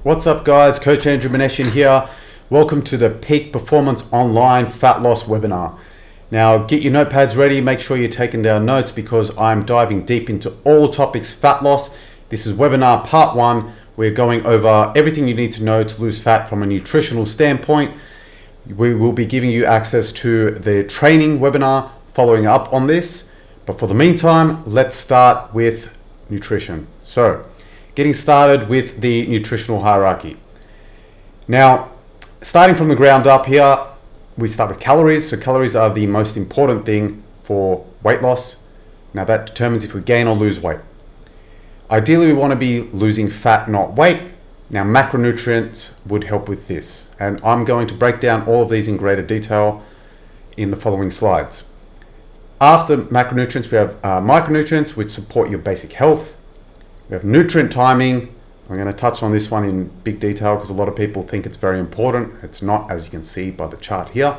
What's up guys, Coach Andrew Menechian here. Welcome to the Peak Performance Online Fat Loss webinar. Now get your notepads ready, make sure you're taking down notes because I'm diving deep into all topics fat loss. This is webinar part 1. We're going over everything you need to know to lose fat from a nutritional standpoint. We will be giving you access to the training webinar following up on this. But for the meantime, let's start with nutrition. So, getting started with the nutritional hierarchy. Now, starting from the ground up here, we start with calories. So calories are the most important thing for weight loss. Now that determines if we gain or lose weight. Ideally, we want to be losing fat, not weight. Now, macronutrients would help with this. And I'm going to break down all of these in greater detail in the following slides. After macronutrients, we have micronutrients, which support your basic health. We have nutrient timing. I'm going to touch on this one in big detail because a lot of people think it's very important. It's not, as you can see by the chart here,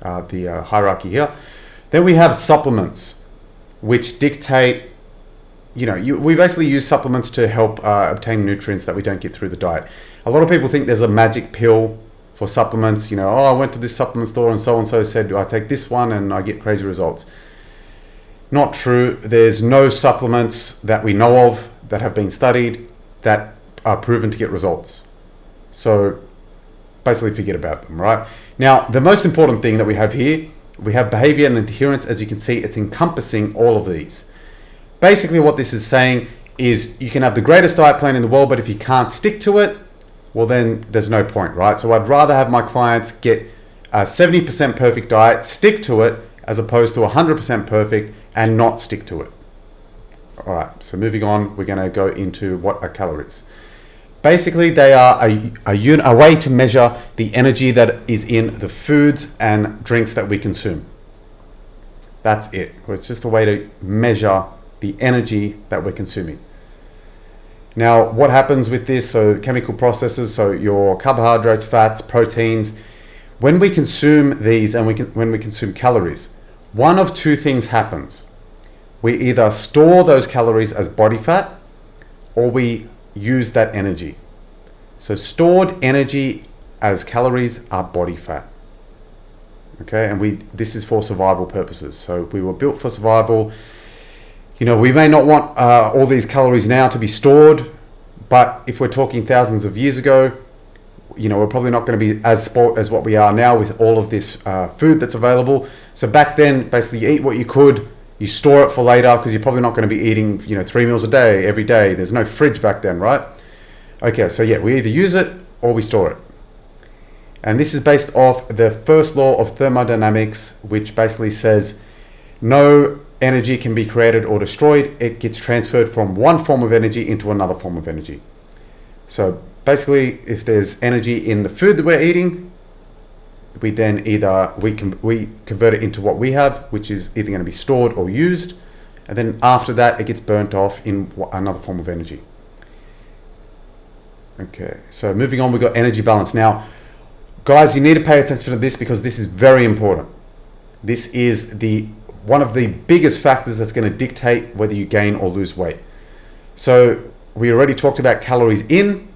the hierarchy here. Then we have supplements, which dictate, we basically use supplements to help obtain nutrients that we don't get through the diet. A lot of people think there's a magic pill for supplements. I went to this supplement store and so said, I take this one and I get crazy results. Not true. There's no supplements that we know of that have been studied that are proven to get results. So basically forget about them, right? Now, the most important thing that we have here, we have behavior and adherence. As you can see, it's encompassing all of these. Basically what this is saying is you can have the greatest diet plan in the world, but if you can't stick to it, well then there's no point, right? So I'd rather have my clients get a 70% perfect diet, stick to it, as opposed to 100% perfect and not stick to it. All right, so moving on, we're going to go into what are calories. Basically, they are a way to measure the energy that is in the foods and drinks that we consume. That's it. It's just a way to measure the energy that we're consuming. Now, what happens with this? So chemical processes, so your carbohydrates, fats, proteins. When we consume these and when we consume calories, one of two things happens. We either store those calories as body fat or we use that energy. So stored energy as calories are body fat. Okay, and this is for survival purposes. So we were built for survival. We may not want all these calories now to be stored, but if we're talking thousands of years ago, we're probably not going to be as spoiled as what we are now with all of this food that's available. So back then, basically you eat what you could, you store it for later because you're probably not going to be eating, 3 meals a day, every day. There's no fridge back then, right? Okay, so yeah, we either use it or we store it. And this is based off the first law of thermodynamics, which basically says no energy can be created or destroyed. It gets transferred from one form of energy into another form of energy. So basically, if there's energy in the food that we're eating, we then we convert it into what we have, which is either going to be stored or used, and then after that it gets burnt off in another form of energy. Okay, so moving on, we've got energy balance. Now, guys, you need to pay attention to this because this is very important. This is one of the biggest factors that's going to dictate whether you gain or lose weight. So we already talked about calories in,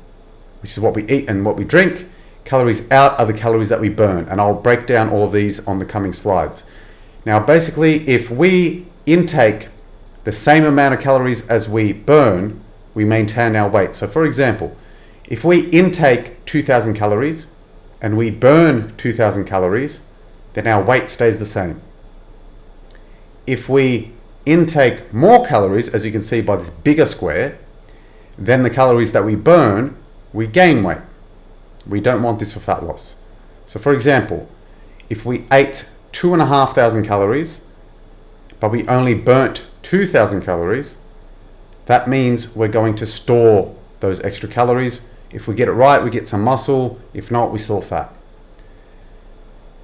which is what we eat and what we drink. Calories out are the calories that we burn, and I'll break down all of these on the coming slides. Now, basically, if we intake the same amount of calories as we burn, we maintain our weight. So for example, if we intake 2,000 calories and we burn 2,000 calories, then our weight stays the same. If we intake more calories, as you can see by this bigger square, then the calories that we burn, we gain weight. We don't want this for fat loss. So for example, if we ate 2,500 calories, but we only burnt 2,000 calories, that means we're going to store those extra calories. If we get it right, we get some muscle. If not, we store fat.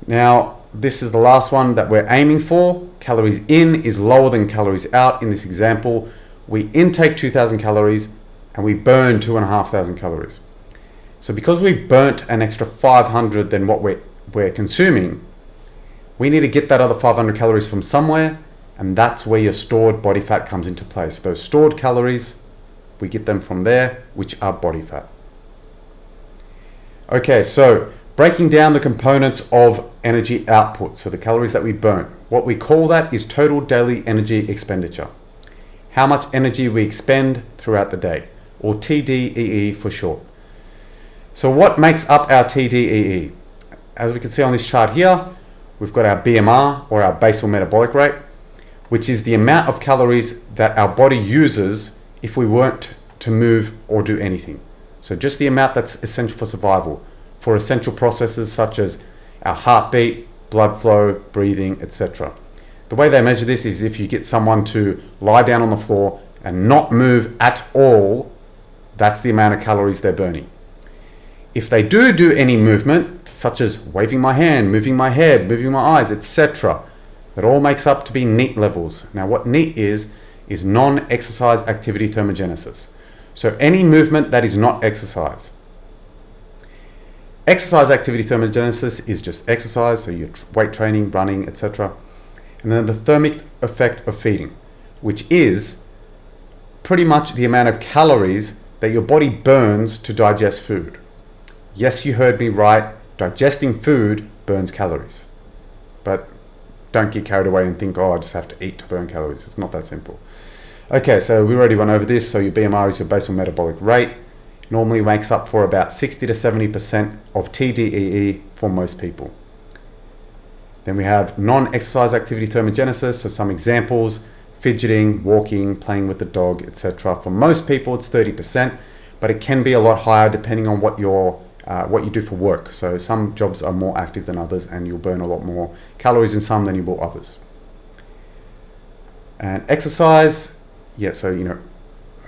Now, this is the last one that we're aiming for. Calories in is lower than calories out. In this example, we intake 2,000 calories and we burn 2,500 calories. So because we burnt an extra 500 than what we're consuming, we need to get that other 500 calories from somewhere, and that's where your stored body fat comes into play. So those stored calories, we get them from there, which are body fat. Okay, so breaking down the components of energy output, so the calories that we burn. What we call that is total daily energy expenditure. How much energy we expend throughout the day, or TDEE for short. So what makes up our TDEE? As we can see on this chart here, we've got our BMR, or our basal metabolic rate, which is the amount of calories that our body uses if we weren't to move or do anything. So just the amount that's essential for survival, for essential processes such as our heartbeat, blood flow, breathing, etc. The way they measure this is if you get someone to lie down on the floor and not move at all, that's the amount of calories they're burning. If they do any movement, such as waving my hand, moving my head, moving my eyes, etc., that all makes up to be NEAT levels. Now what NEAT is non-exercise activity thermogenesis. So any movement that is not exercise. Exercise activity thermogenesis is just exercise, so your weight training, running, etc. And then the thermic effect of feeding, which is pretty much the amount of calories that your body burns to digest food. Yes, you heard me right. Digesting food burns calories. But don't get carried away and think, oh, I just have to eat to burn calories. It's not that simple. Okay, so we already went over this. So your BMR is your basal metabolic rate. Normally makes up for about 60 to 70% of TDEE for most people. Then we have non-exercise activity thermogenesis. So some examples: fidgeting, walking, playing with the dog, etc. For most people, it's 30%, but it can be a lot higher depending on what you do for work. So some jobs are more active than others, and you'll burn a lot more calories in some than you will others. And exercise, yeah, so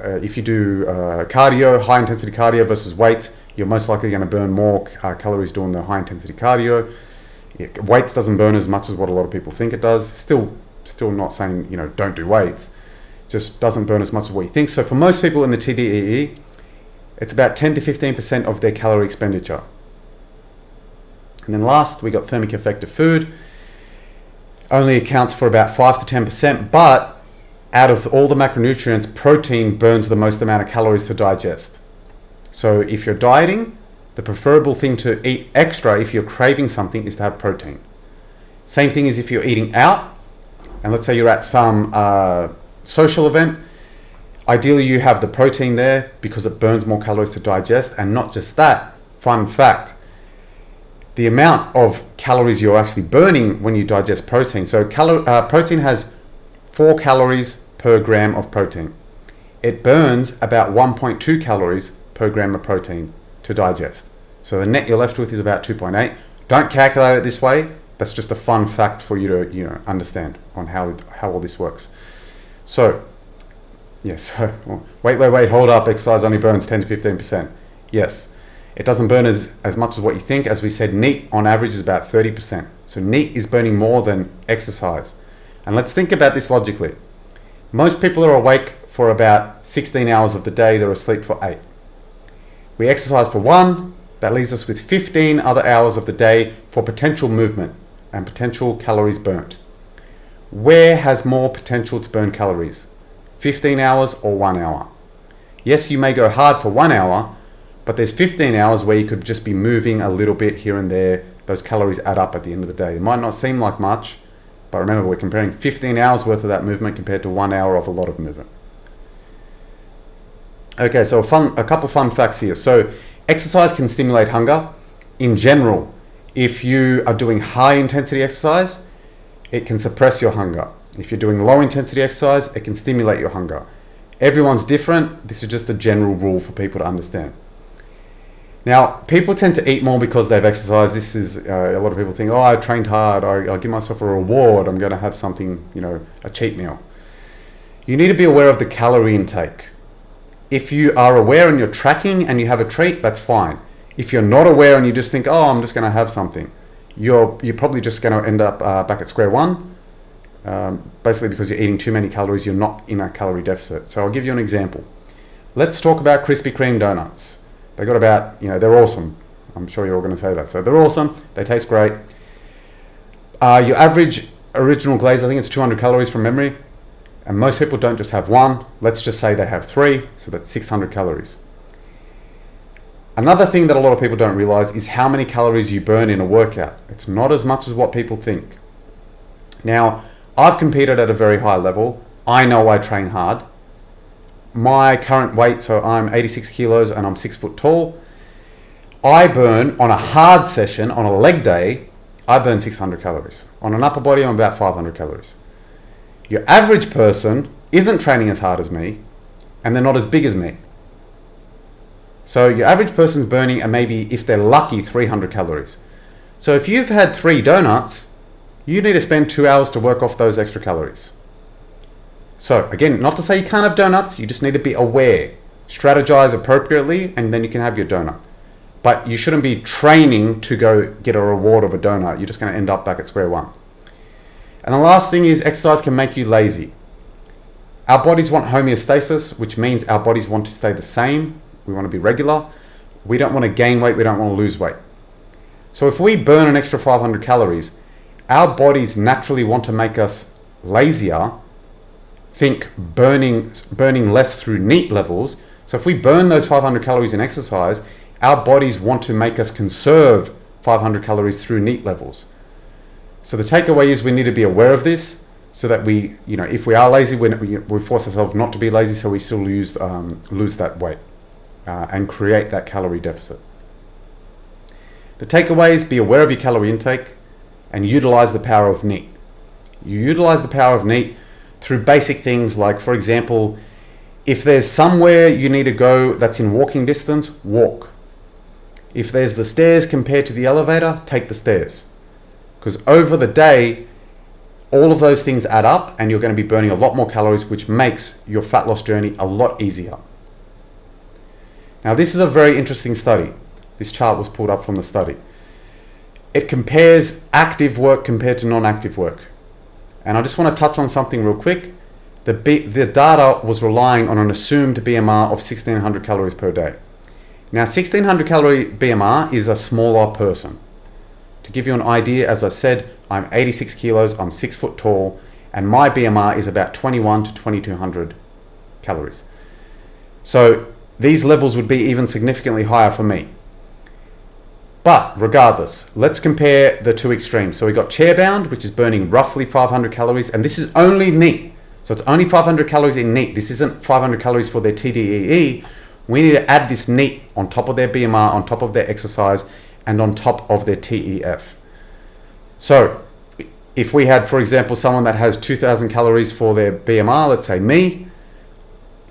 if you do cardio, high intensity cardio versus weights, you're most likely going to burn more calories doing the high intensity cardio. Yeah, weights doesn't burn as much as what a lot of people think it does. Still not saying don't do weights, just doesn't burn as much as what you think. So for most people in the TDEE, it's about 10 to 15% of their calorie expenditure. And then last, we got thermic effect of food. Only accounts for about 5 to 10%, but out of all the macronutrients, protein burns the most amount of calories to digest. So if you're dieting, the preferable thing to eat extra if you're craving something is to have protein. Same thing as if you're eating out, and let's say you're at some social event. Ideally, you have the protein there because it burns more calories to digest. And not just that, fun fact, the amount of calories you're actually burning when you digest protein. So protein has 4 calories per gram of protein. It burns about 1.2 calories per gram of protein to digest. So the net you're left with is about 2.8. Don't calculate it this way. That's just a fun fact for you to understand on how all this works. So yes, wait, hold up. Exercise only burns 10 to 15%. Yes, it doesn't burn as much as what you think. As we said, NEAT on average is about 30%. So NEAT is burning more than exercise. And let's think about this logically. Most people are awake for about 16 hours of the day. They're asleep for 8. We exercise for 1. That leaves us with 15 other hours of the day for potential movement and potential calories burnt. Where has more potential to burn calories? 15 hours or 1 hour? Yes, you may go hard for 1 hour, but there's 15 hours where you could just be moving a little bit here and there. Those calories add up at the end of the day. It might not seem like much, but remember, we're comparing 15 hours worth of that movement compared to 1 hour of a lot of movement. Okay, so a couple fun facts here. So exercise can stimulate hunger. In general, if you are doing high intensity exercise, it can suppress your hunger. If you're doing low intensity exercise, it can stimulate your hunger. Everyone's different. This is just a general rule for people to understand. Now, people tend to eat more because they've exercised. This is, a lot of people think, oh, I trained hard. I'll give myself a reward. I'm going to have something, a cheat meal. You need to be aware of the calorie intake. If you are aware and you're tracking and you have a treat, that's fine. If you're not aware and you just think, oh, I'm just going to have something, you're probably just going to end up back at square one. Basically because you're eating too many calories, you're not in a calorie deficit. So I'll give you an example. Let's talk about Krispy Kreme donuts. They got about, they're awesome. I'm sure you're all going to say that. So they're awesome. They taste great. Your average original glaze, I think it's 200 calories from memory. And most people don't just have one. Let's just say they have 3. So that's 600 calories. Another thing that a lot of people don't realize is how many calories you burn in a workout. It's not as much as what people think. Now, I've competed at a very high level. I know I train hard. My current weight, so I'm 86 kilos and I'm 6 foot tall. I burn on a hard session, on a leg day, I burn 600 calories. On an upper body, I'm about 500 calories. Your average person isn't training as hard as me, and they're not as big as me. So your average person's burning, and maybe if they're lucky, 300 calories. So if you've had 3 donuts, you need to spend 2 hours to work off those extra calories. So again, not to say you can't have donuts, you just need to be aware, strategize appropriately, and then you can have your donut. But you shouldn't be training to go get a reward of a donut. You're just going to end up back at square one. And the last thing is exercise can make you lazy. Our bodies want homeostasis, which means our bodies want to stay the same. We want to be regular. We don't want to gain weight. We don't want to lose weight. So if we burn an extra 500 calories, our bodies naturally want to make us lazier. Think burning less through NEAT levels. So if we burn those 500 calories in exercise, our bodies want to make us conserve 500 calories through NEAT levels. So the takeaway is we need to be aware of this so that we, if we are lazy, we force ourselves not to be lazy, so we still lose that weight and create that calorie deficit. The takeaway is be aware of your calorie intake and utilize the power of NEAT. You utilize the power of NEAT through basic things like, for example, if there's somewhere you need to go that's in walking distance, walk. If there's the stairs compared to the elevator, take the stairs. Because over the day, all of those things add up and you're going to be burning a lot more calories, which makes your fat loss journey a lot easier. Now, this is a very interesting study. This chart was pulled up from the study. It compares active work compared to non-active work. And I just want to touch on something real quick. The data was relying on an assumed BMR of 1600 calories per day. Now, 1600 calorie BMR is a smaller person. To give you an idea, as I said, I'm 86 kilos, I'm 6 foot tall, and my BMR is about 21 to 2200 calories. So these levels would be even significantly higher for me. But regardless, let's compare the two extremes. So we got chair bound, which is burning roughly 500 calories, and this is only NEAT. So it's only 500 calories in NEAT. This isn't 500 calories for their TDEE. We need to add this NEAT on top of their BMR, on top of their exercise, and on top of their TEF. So if we had, for example, someone that has 2000 calories for their BMR, let's say me,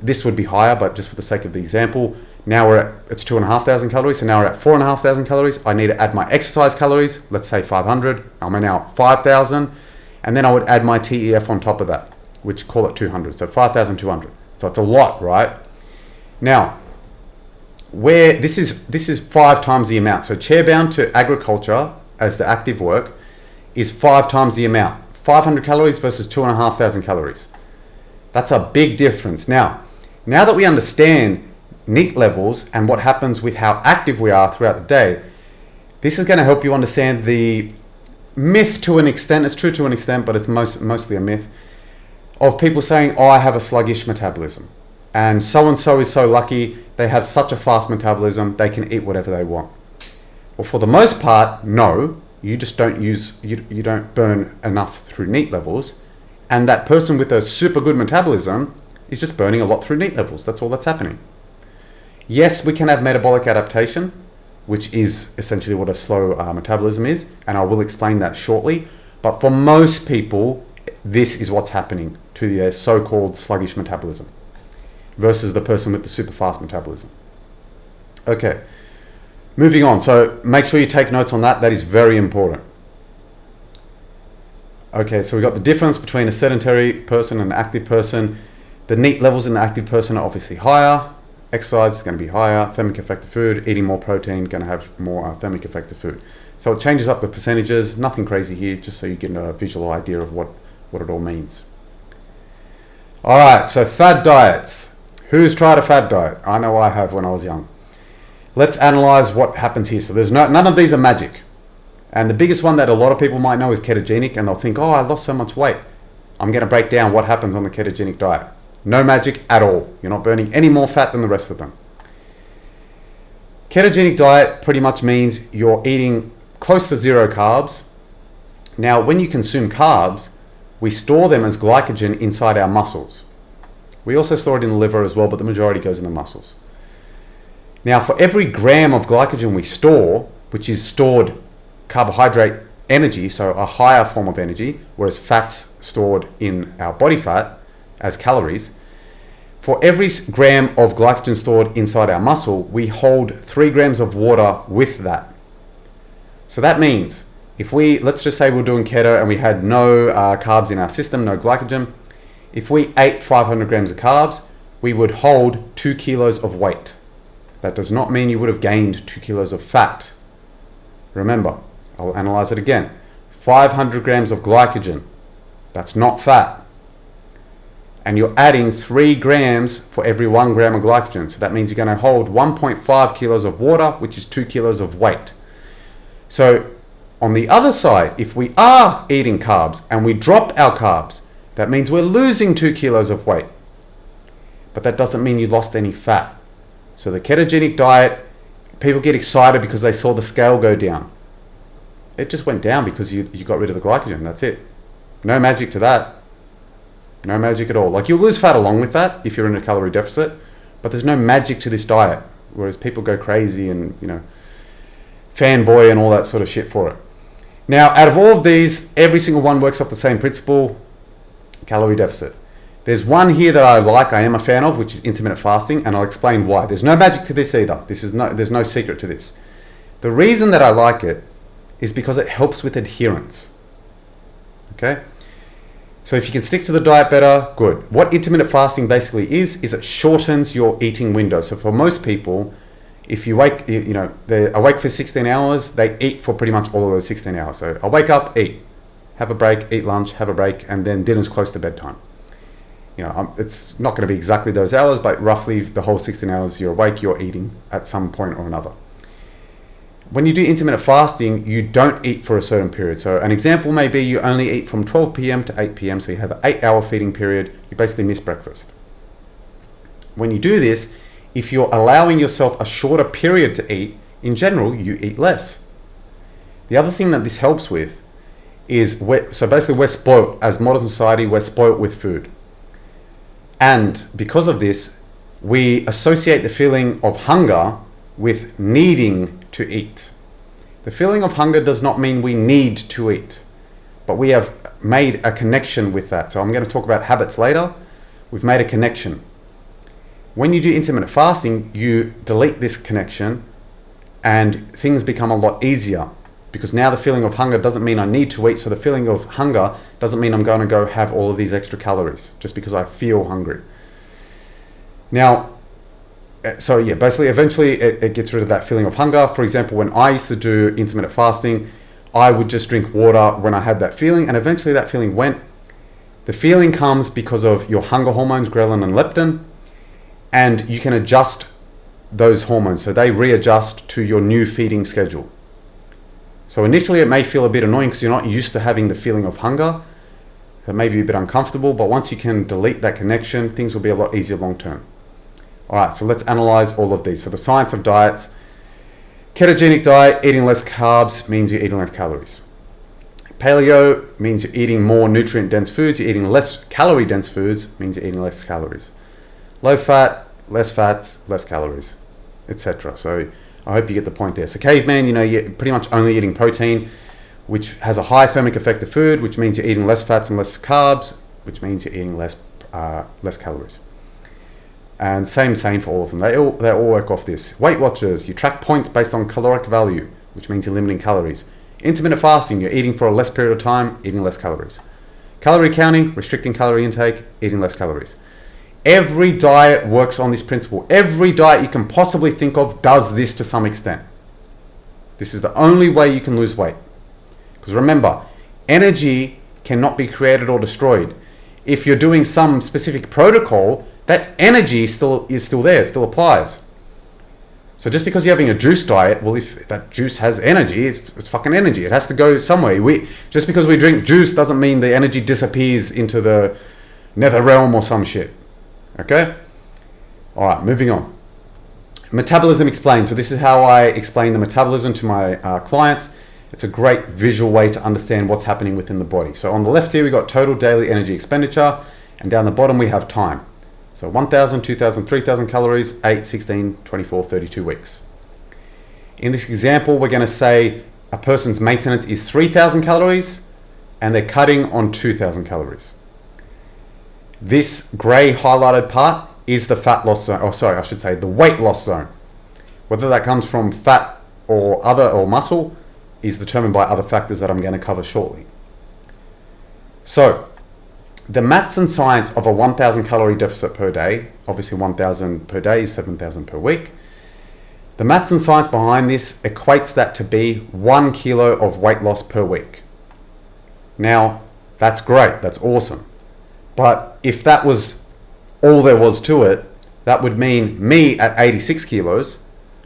this would be higher, but just for the sake of the example, now it's 2,500 calories, so now we're at 4,500 calories. I need to add my exercise calories, let's say 500. I'm now at 5,000, and then I would add my TEF on top of that, which call it 200, so 5,200. So it's a lot, right? Now, where this is 5 times the amount. So chair bound to agriculture as the active work is 5 times the amount. 500 calories versus 2,500 calories. That's a big difference. Now that we understand NEAT levels and what happens with how active we are throughout the day, this is going to help you understand the myth to an extent. It's true to an extent, but it's mostly a myth of people saying, oh, I have a sluggish metabolism. And so is so lucky, they have such a fast metabolism, they can eat whatever they want. Well, for the most part, no, you just don't you don't burn enough through NEAT levels. And that person with a super good metabolism is just burning a lot through NEAT levels. That's all that's happening. Yes, we can have metabolic adaptation, which is essentially what a slow metabolism is. And I will explain that shortly. But for most people, this is what's happening to their so-called sluggish metabolism versus the person with the super fast metabolism. Okay, moving on. So make sure you take notes on that. That is very important. Okay, so we got the difference between a sedentary person and an active person. The NEAT levels in the active person are obviously higher. Exercise is going to be higher. Thermic effective food, eating more protein, going to have more thermic effective food. So it changes up the percentages. Nothing crazy here, just so you get a visual idea of what it all means. All right, so fad diets. Who's tried a fad diet? I know I have when I was young. Let's analyze what happens here. So there's none of these are magic. And the biggest one that a lot of people might know is ketogenic, and they'll think, oh, I lost so much weight. I'm going to break down what happens on the ketogenic diet. No magic at all. You're not burning any more fat than the rest of them. Ketogenic diet pretty much means you're eating close to zero carbs. Now, when you consume carbs, we store them as glycogen inside our muscles. We also store it in the liver as well, but the majority goes in the muscles. Now, for every gram of glycogen we store, which is stored carbohydrate energy, so a higher form of energy, whereas fat's stored in our body fat as calories, for every gram of glycogen stored inside our muscle, we hold 3 grams of water with that. So that means if let's just say we're doing keto and we had no carbs in our system, no glycogen, if we ate 500 grams of carbs, we would hold 2 kilos of weight. That does not mean you would have gained 2 kilos of fat. Remember, I'll analyze it again. 500 grams of glycogen, that's not fat. And you're adding 3 grams for every 1 gram of glycogen. So that means you're going to hold 1.5 kilos of water, which is 2 kilos of weight. So on the other side, if we are eating carbs and we drop our carbs, that means we're losing 2 kilos of weight. But that doesn't mean you lost any fat. So the ketogenic diet, people get excited because they saw the scale go down. It just went down because you got rid of the glycogen. That's it. No magic to that. No magic at all. Like, you'll lose fat along with that if you're in a calorie deficit, but there's no magic to this diet. Whereas people go crazy and, fanboy and all that sort of shit for it. Now, out of all of these, every single one works off the same principle, calorie deficit. There's one here that I am a fan of, which is intermittent fasting, and I'll explain why. There's no magic to this either. There's no secret to this. The reason that I like it is because it helps with adherence. Okay? So if you can stick to the diet better, good. What intermittent fasting basically is it shortens your eating window. So for most people, if you they're awake for 16 hours, they eat for pretty much all of those 16 hours. So I wake up, eat, have a break, eat lunch, have a break, and then dinner's close to bedtime. It's not going to be exactly those hours, but roughly the whole 16 hours you're awake, you're eating at some point or another. When you do intermittent fasting, you don't eat for a certain period. So an example may be you only eat from 12 p.m. to 8 p.m. So you have an 8-hour feeding period. You basically miss breakfast. When you do this, if you're allowing yourself a shorter period to eat, in general, you eat less. The other thing that this helps with is, we're spoiled. As modern society, we're spoiled with food. And because of this, we associate the feeling of hunger with needing to eat. The feeling of hunger does not mean we need to eat, but we have made a connection with that. So I'm going to talk about habits later. We've made a connection. When you do intermittent fasting, you delete this connection and things become a lot easier, because now the feeling of hunger doesn't mean I need to eat. So the feeling of hunger doesn't mean I'm going to go have all of these extra calories just because I feel hungry. Now, so yeah, basically, eventually it gets rid of that feeling of hunger. For example, when I used to do intermittent fasting, I would just drink water when I had that feeling, and eventually that feeling went. The feeling comes because of your hunger hormones, ghrelin and leptin, and you can adjust those hormones. So they readjust to your new feeding schedule. So initially it may feel a bit annoying because you're not used to having the feeling of hunger. So it may be a bit uncomfortable, but once you can delete that connection, things will be a lot easier long term. All right, so let's analyze all of these. So the science of diets. Ketogenic diet, eating less carbs means you're eating less calories. Paleo means you're eating more nutrient-dense foods. You're eating less calorie-dense foods means you're eating less calories. Low fat, less fats, less calories, etc. So I hope you get the point there. So caveman, you're pretty much only eating protein, which has a high thermic effect of food, which means you're eating less fats and less carbs, which means you're eating less calories. And same for all of them. They all work off this. Weight Watchers, you track points based on caloric value, which means you're limiting calories. Intermittent fasting, you're eating for a less period of time, eating less calories. Calorie counting, restricting calorie intake, eating less calories. Every diet works on this principle. Every diet you can possibly think of does this to some extent. This is the only way you can lose weight. Because remember, energy cannot be created or destroyed. If you're doing some specific protocol, that energy is still there, it still applies. So just because you're having a juice diet, well, if that juice has energy, it's fucking energy. It has to go somewhere. Just because we drink juice doesn't mean the energy disappears into the nether realm or some shit. Okay? All right, moving on. Metabolism explained. So this is how I explain the metabolism to my clients. It's a great visual way to understand what's happening within the body. So on the left here, we got total daily energy expenditure, and down the bottom we have time. So 1,000, 2,000, 3,000 calories, 8, 16, 24, 32 weeks. In this example, we're going to say a person's maintenance is 3,000 calories and they're cutting on 2,000 calories. This gray highlighted part is the fat loss zone, or sorry, I should say the weight loss zone. Whether that comes from fat or muscle is determined by other factors that I'm going to cover shortly. So the maths and science of a 1,000 calorie deficit per day, obviously 1,000 per day is 7,000 per week. The maths and science behind this equates that to be 1 kilo of weight loss per week. Now, that's great, that's awesome. But if that was all there was to it, that would mean me at 86 kilos,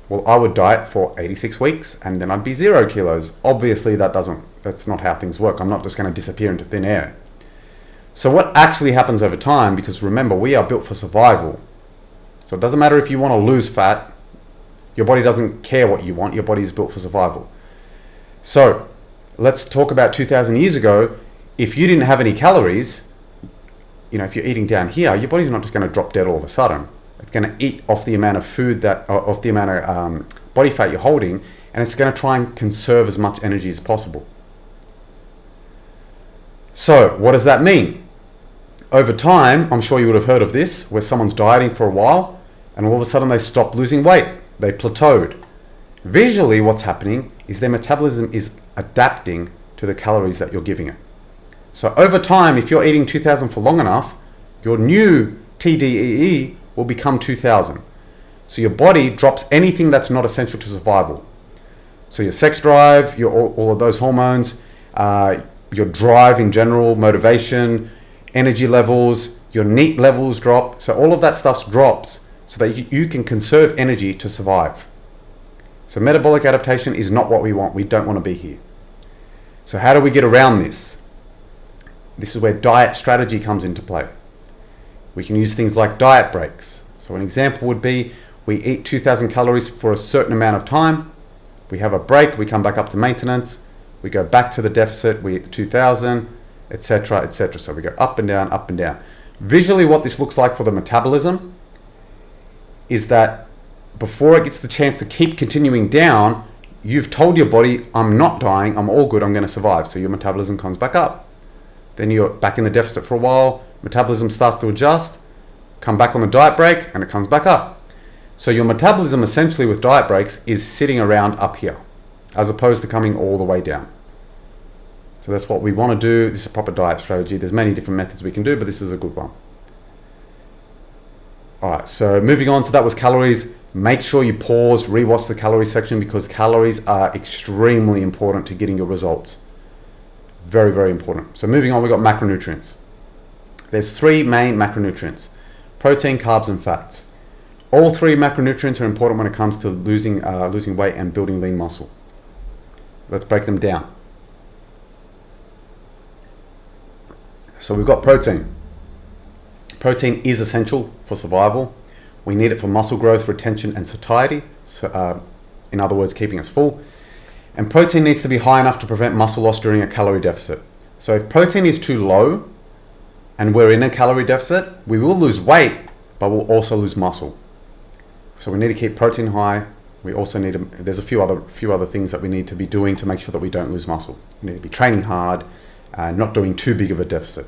well, I would diet for 86 weeks and then I'd be 0 kilos. Obviously that's not how things work. I'm not just going to disappear into thin air. So what actually happens over time, because remember, we are built for survival. So it doesn't matter if you want to lose fat, your body doesn't care what you want, your body is built for survival. So let's talk about 2,000 years ago. If you didn't have any calories, if you're eating down here, your body's not just going to drop dead all of a sudden. It's going to eat off the amount of food off the amount of body fat you're holding, and it's going to try and conserve as much energy as possible. So what does that mean? Over time, I'm sure you would have heard of this, where someone's dieting for a while and all of a sudden they stop losing weight. They plateaued. Visually, what's happening is their metabolism is adapting to the calories that you're giving it. So over time, if you're eating 2,000 for long enough, your new TDEE will become 2,000. So your body drops anything that's not essential to survival. So your sex drive, all of those hormones, your drive in general, motivation, energy levels, your NEAT levels drop. So all of that stuff drops so that you can conserve energy to survive. So metabolic adaptation is not what we want. We don't want to be here. So how do we get around this? This is where diet strategy comes into play. We can use things like diet breaks. So an example would be we eat 2,000 calories for a certain amount of time. We have a break, we come back up to maintenance, we go back to the deficit, we eat 2,000, etc., etc. So we go up and down, up and down. Visually, what this looks like for the metabolism is that before it gets the chance to keep continuing down, you've told your body, I'm not dying, I'm all good, I'm going to survive. So your metabolism comes back up. Then you're back in the deficit for a while, metabolism starts to adjust, come back on the diet break, and it comes back up. So your metabolism essentially with diet breaks is sitting around up here, as opposed to coming all the way down. So that's what we want to do. This is a proper diet strategy. There's many different methods we can do, but this is a good one. All right, so moving on, so that was calories. Make sure you pause, rewatch the calorie section, because calories are extremely important to getting your results. Very, very important. So moving on, we've got macronutrients. There's 3 main macronutrients: protein, carbs, and fats. All 3 macronutrients are important when it comes to losing weight and building lean muscle. Let's break them down. So we've got protein. Protein is essential for survival. We need it for muscle growth, retention, and satiety. So, in other words, keeping us full. And protein needs to be high enough to prevent muscle loss during a calorie deficit. So if protein is too low and we're in a calorie deficit, we will lose weight, but we'll also lose muscle. So we need to keep protein high. We also need there's a few other things that we need to be doing to make sure that we don't lose muscle. We need to be training hard, not doing too big of a deficit.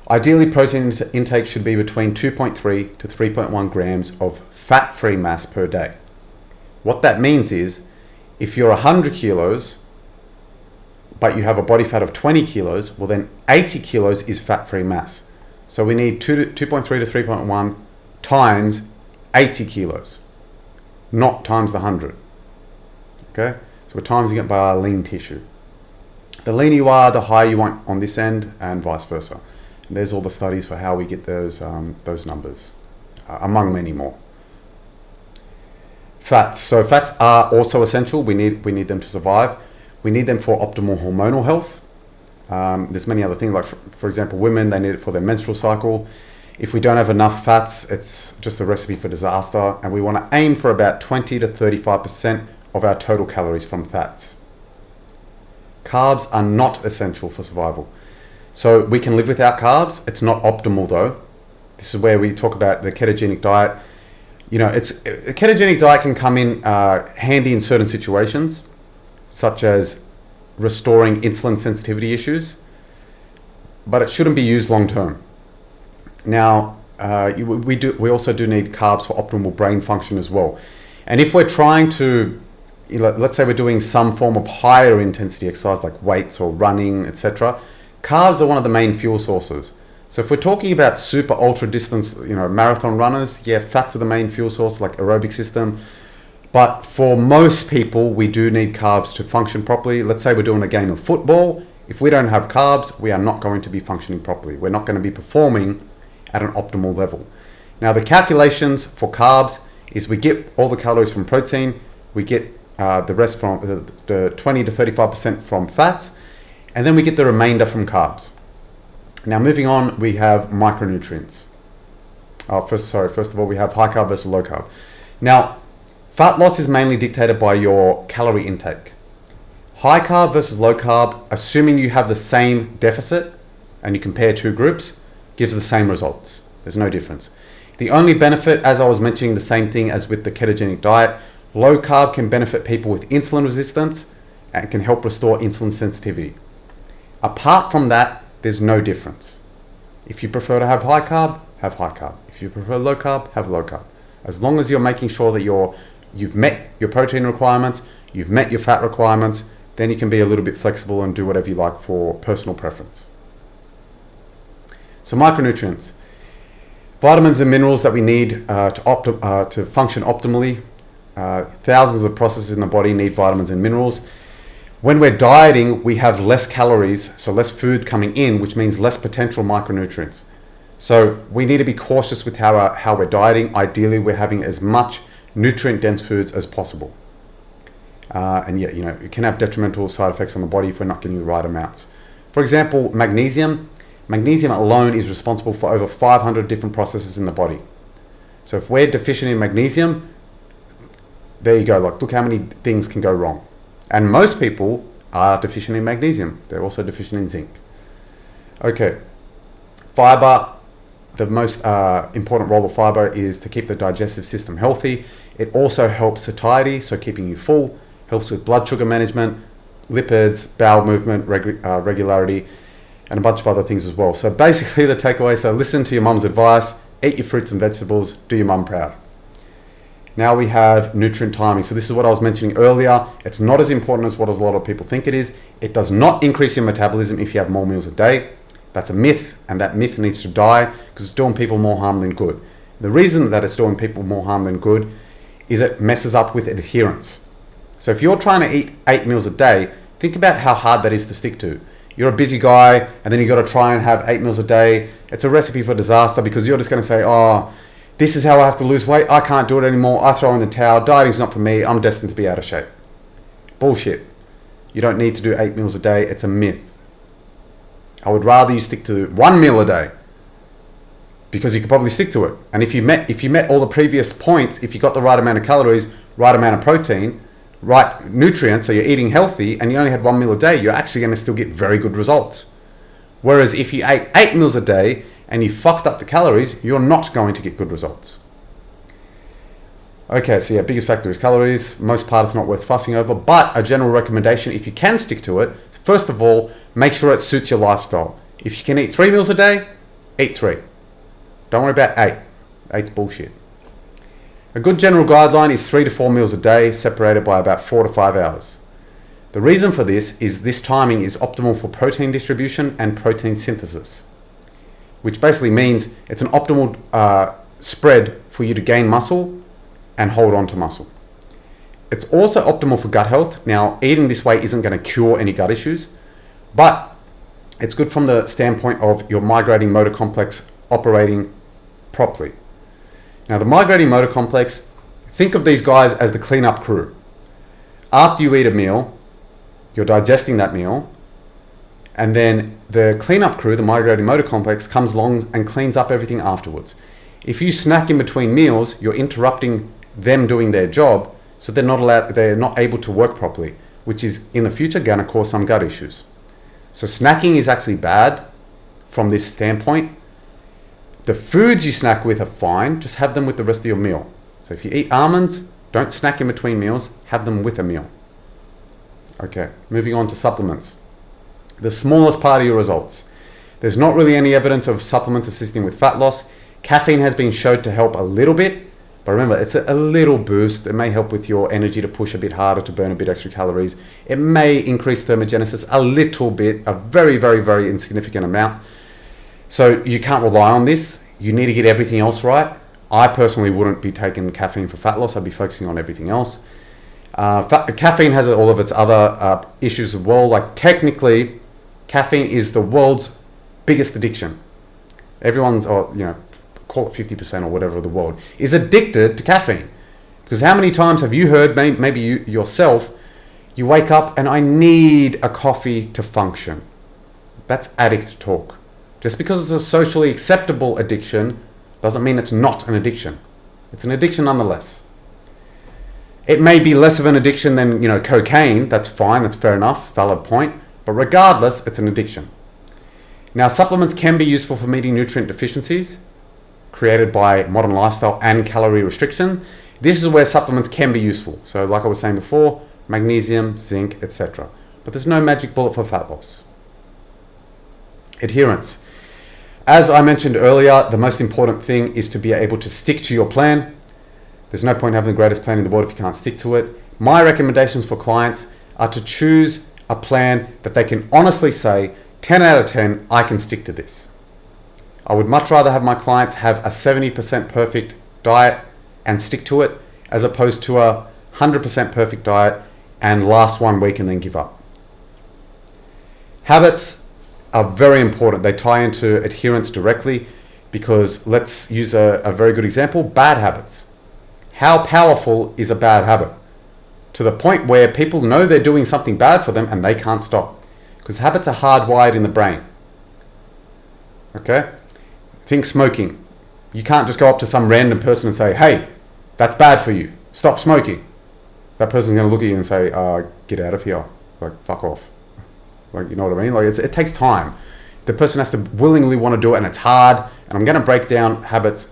Ideally, protein intake should be between 2.3 to 3.1 grams of fat-free mass per day. What that means is, if you're 100 kilos, but you have a body fat of 20 kilos, well then 80 kilos is fat-free mass. So we need 2.3 to 3.1 times 80 kilos, not times the 100. Okay, so we're timesing it by our lean tissue. The leaner you are, the higher you want on this end, and vice versa. And there's all the studies for how we get those numbers, among many more. Fats. So fats are also essential. We need them to survive. We need them for optimal hormonal health. There's many other things, like for example, women, they need it for their menstrual cycle. If we don't have enough fats, it's just a recipe for disaster, and we want to aim for about 20 to 35% of our total calories from fats. Carbs are not essential for survival. So we can live without carbs. It's not optimal though. This is where we talk about the ketogenic diet. A ketogenic diet can come in handy in certain situations, such as restoring insulin sensitivity issues, but it shouldn't be used long term. Now, we also do need carbs for optimal brain function as well. And if we're trying to, let's say we're doing some form of higher intensity exercise like weights or running, etc., carbs are one of the main fuel sources. So if we're talking about super ultra distance, marathon runners, yeah, fats are the main fuel source, like aerobic system. But for most people, we do need carbs to function properly. Let's say we're doing a game of football. If we don't have carbs, we are not going to be functioning properly. We're not going to be performing at an optimal level. Now, the calculations for carbs is we get all the calories from protein, we get the rest from the 20 to 35% from fats, and then we get the remainder from carbs. Now, moving on, we have micronutrients. First of all, we have high carb versus low carb. Now, fat loss is mainly dictated by your calorie intake. High carb versus low carb, assuming you have the same deficit and you compare two groups, gives the same results. There's no difference. The only benefit, as I was mentioning, the same thing as with the ketogenic diet, low carb can benefit people with insulin resistance and can help restore insulin sensitivity. Apart from that, there's no difference. If you prefer to have high carb, have high carb. If you prefer low carb, have low carb. As long as you're making sure that you've met your protein requirements, you've met your fat requirements, then you can be a little bit flexible and do whatever you like for personal preference. So micronutrients, vitamins and minerals that we need to function optimally. Thousands of processes in the body need vitamins and minerals. When we're dieting, we have less calories, so less food coming in, which means less potential micronutrients. So we need to be cautious with how we're dieting. Ideally, we're having as much nutrient-dense foods as possible. It can have detrimental side effects on the body if we're not getting the right amounts. For example, magnesium. Magnesium alone is responsible for over 500 different processes in the body. So if we're deficient in magnesium, there you go. Look how many things can go wrong. And most people are deficient in magnesium. They're also deficient in zinc. Okay, fiber. The most important role of fiber is to keep the digestive system healthy. It also helps satiety, so keeping you full, helps with blood sugar management, lipids, bowel movement, regularity, and a bunch of other things as well. So basically the takeaway, so listen to your mum's advice, eat your fruits and vegetables, do your mum proud. Now we have nutrient timing. So this is what I was mentioning earlier. It's not as important as what a lot of people think it is. It does not increase your metabolism if you have more meals a day. That's a myth, and that myth needs to die because it's doing people more harm than good. The reason that it's doing people more harm than good is it messes up with adherence. So if you're trying to eat 8 meals a day, think about how hard that is to stick to. You're a busy guy, and then you got to try and have 8 meals a day. It's a recipe for disaster because you're just going to say, oh, this is how I have to lose weight. I can't do it anymore. I throw in the towel. Dieting's not for me. I'm destined to be out of shape. Bullshit. You don't need to do 8 meals a day. It's a myth. I would rather you stick to 1 meal a day because you could probably stick to it. And if you met all the previous points, if you got the right amount of calories, right amount of protein, right nutrients, so you're eating healthy and you only had 1 meal a day, you're actually going to still get very good results. Whereas if you ate 8 meals a day and you fucked up the calories, you're not going to get good results. Okay, so yeah, biggest factor is calories. Most part it's not worth fussing over, but a general recommendation, if you can stick to it, first of all, make sure it suits your lifestyle. If you can eat 3 meals a day, eat 3. Don't worry about 8. 8's bullshit. A good general guideline is 3 to 4 meals a day, separated by about 4 to 5 hours. The reason for this is this timing is optimal for protein distribution and protein synthesis, which basically means it's an optimal spread for you to gain muscle and hold on to muscle. It's also optimal for gut health. Now, eating this way isn't going to cure any gut issues, but it's good from the standpoint of your migrating motor complex operating properly. Now, the migrating motor complex, think of these guys as the cleanup crew. After you eat a meal, you're digesting that meal, And then the cleanup crew, the migrating motor complex, comes along and cleans up everything afterwards. If you snack in between meals, you're interrupting them doing their job, so they're not able to work properly, which is in the future going to cause some gut issues. So snacking is actually bad from this standpoint. The foods you snack with are fine, just have them with the rest of your meal. So if you eat almonds, don't snack in between meals, have them with a meal. Okay, moving on to supplements. The smallest part of your results. There's not really any evidence of supplements assisting with fat loss. Caffeine has been shown to help a little bit, but remember, it's a little boost. It may help with your energy to push a bit harder, to burn a bit extra calories. It may increase thermogenesis a little bit, a very, very, very insignificant amount. So you can't rely on this. You need to get everything else right. I personally wouldn't be taking caffeine for fat loss. I'd be focusing on everything else. Caffeine has all of its other issues as well. Like technically, caffeine is the world's biggest addiction. Everyone's, or call it 50% or whatever of the world, is addicted to caffeine. Because how many times have you heard, maybe you yourself, you wake up and I need a coffee to function. That's addict talk. Just because it's a socially acceptable addiction doesn't mean it's not an addiction. It's an addiction nonetheless. It may be less of an addiction than cocaine. That's fine, that's fair enough, valid point. But regardless, it's an addiction. Now, supplements can be useful for meeting nutrient deficiencies created by modern lifestyle and calorie restriction. This is where supplements can be useful. So like I was saying before, magnesium, zinc, etc. But there's no magic bullet for fat loss. Adherence. As I mentioned earlier, the most important thing is to be able to stick to your plan. There's no point having the greatest plan in the world if you can't stick to it. My recommendations for clients are to choose a plan that they can honestly say, 10 out of 10, I can stick to this. I would much rather have my clients have a 70% perfect diet and stick to it, as opposed to a 100% perfect diet and last 1 week and then give up. Habits are very important. They tie into adherence directly, because let's use a very good example, bad habits. How powerful is a bad habit? To the point where people know they're doing something bad for them and they can't stop. Because habits are hardwired in the brain. Okay? Think smoking. You can't just go up to some random person and say, hey, that's bad for you. Stop smoking. That person's going to look at you and say, get out of here. Like, fuck off. Like, you know what I mean? Like, it takes time. The person has to willingly want to do it, and it's hard. And I'm going to break down habits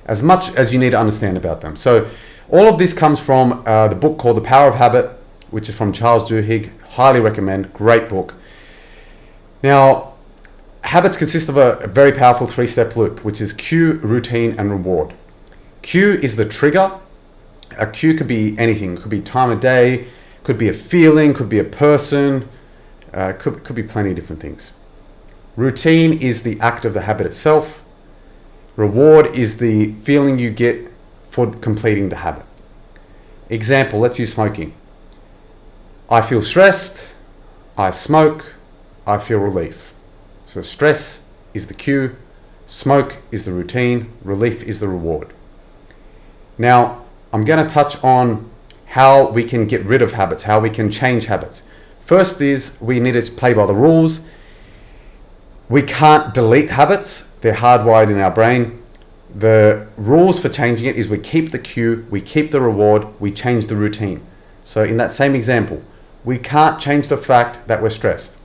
as much as you need to understand about them. So all of this comes from the book called The Power of Habit, which is from Charles Duhigg. Highly recommend. Great book. Now, habits consist of a very powerful 3-step loop, which is cue, routine, and reward. Cue is the trigger. A cue could be anything. It could be time of day, could be a feeling, could be a person, could be plenty of different things. Routine is the act of the habit itself. Reward is the feeling you get for completing the habit. Example, let's use smoking. I feel stressed, I smoke, I feel relief. So stress is the cue, smoke is the routine, relief is the reward. Now, I'm going to touch on how we can get rid of habits, how we can change habits. First is we need to play by the rules. We can't delete habits. They're hardwired in our brain. The rules for changing it is we keep the cue, we keep the reward, we change the routine. So in that same example, we can't change the fact that we're stressed.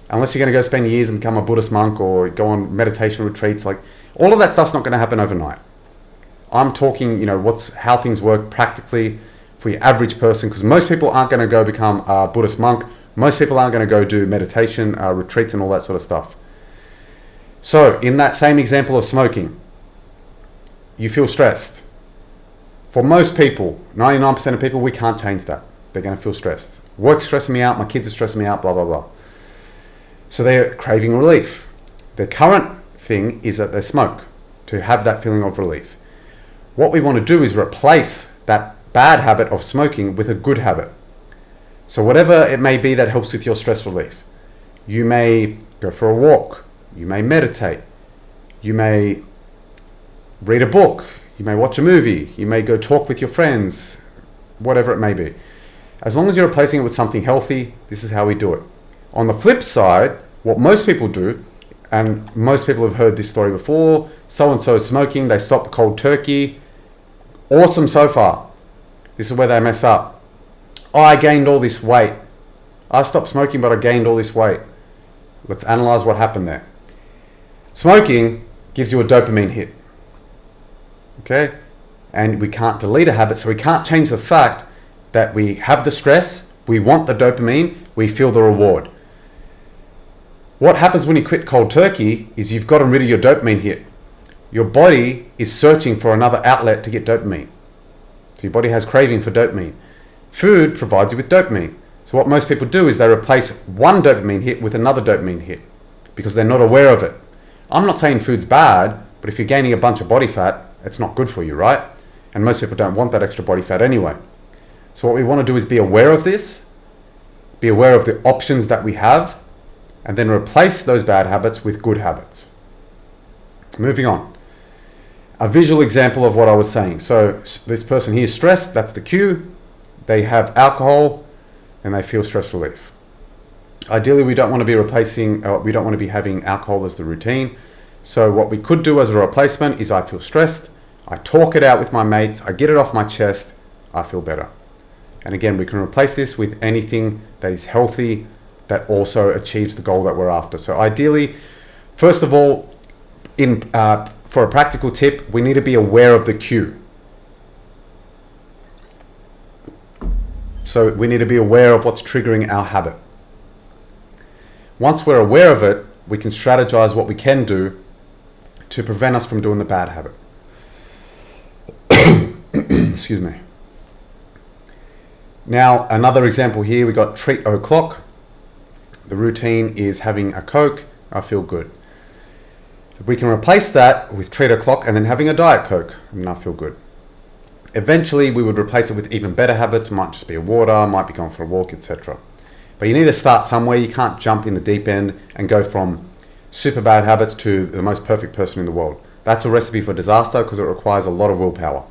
Unless you're going to go spend years and become a Buddhist monk or go on meditation retreats, like all of that stuff's not going to happen overnight. I'm talking, how things work practically for your average person, because most people aren't going to go become a Buddhist monk. Most people aren't going to go do meditation, retreats and all that sort of stuff. So in that same example of smoking, you feel stressed. For most people, 99% of people, we can't change that. They're going to feel stressed. Work's stressing me out, my kids are stressing me out, blah, blah, blah. So they're craving relief. The current thing is that they smoke to have that feeling of relief. What we want to do is replace that bad habit of smoking with a good habit. So whatever it may be that helps with your stress relief. You may go for a walk. You may meditate. You may read a book. You may watch a movie. You may go talk with your friends. Whatever it may be. As long as you're replacing it with something healthy, this is how we do it. On the flip side, what most people do, and most people have heard this story before, so-and-so is smoking, they stop cold turkey. Awesome so far. This is where they mess up. Oh, I gained all this weight. I stopped smoking, but I gained all this weight. Let's analyze what happened there. Smoking gives you a dopamine hit. Okay? And we can't delete a habit, so we can't change the fact that we have the stress, we want the dopamine, we feel the reward. What happens when you quit cold turkey is you've gotten rid of your dopamine hit. Your body is searching for another outlet to get dopamine. So your body has craving for dopamine. Food provides you with dopamine. So what most people do is they replace one dopamine hit with another dopamine hit because they're not aware of it. I'm not saying food's bad, but if you're gaining a bunch of body fat, it's not good for you, right? And most people don't want that extra body fat anyway. So what we want to do is be aware of this, be aware of the options that we have, and then replace those bad habits with good habits. Moving on. A visual example of what I was saying. So this person here is stressed, that's the cue. They have alcohol and they feel stress relief. Ideally, we don't want to be we don't want to be having alcohol as the routine. So what we could do as a replacement is I feel stressed, I talk it out with my mates, I get it off my chest, I feel better. And again, we can replace this with anything that is healthy, that also achieves the goal that we're after. So ideally, first of all, for a practical tip, we need to be aware of the cue. So we need to be aware of what's triggering our habit. Once we're aware of it, we can strategize what we can do to prevent us from doing the bad habit. Excuse me. Now, another example here, we got treat o'clock. The routine is having a Coke, I feel good. We can replace that with treat o'clock and then having a Diet Coke, and I feel good. Eventually, we would replace it with even better habits. It might just be a water, might be going for a walk, etc. But you need to start somewhere. You can't jump in the deep end and go from super bad habits to the most perfect person in the world. That's a recipe for disaster because it requires a lot of willpower.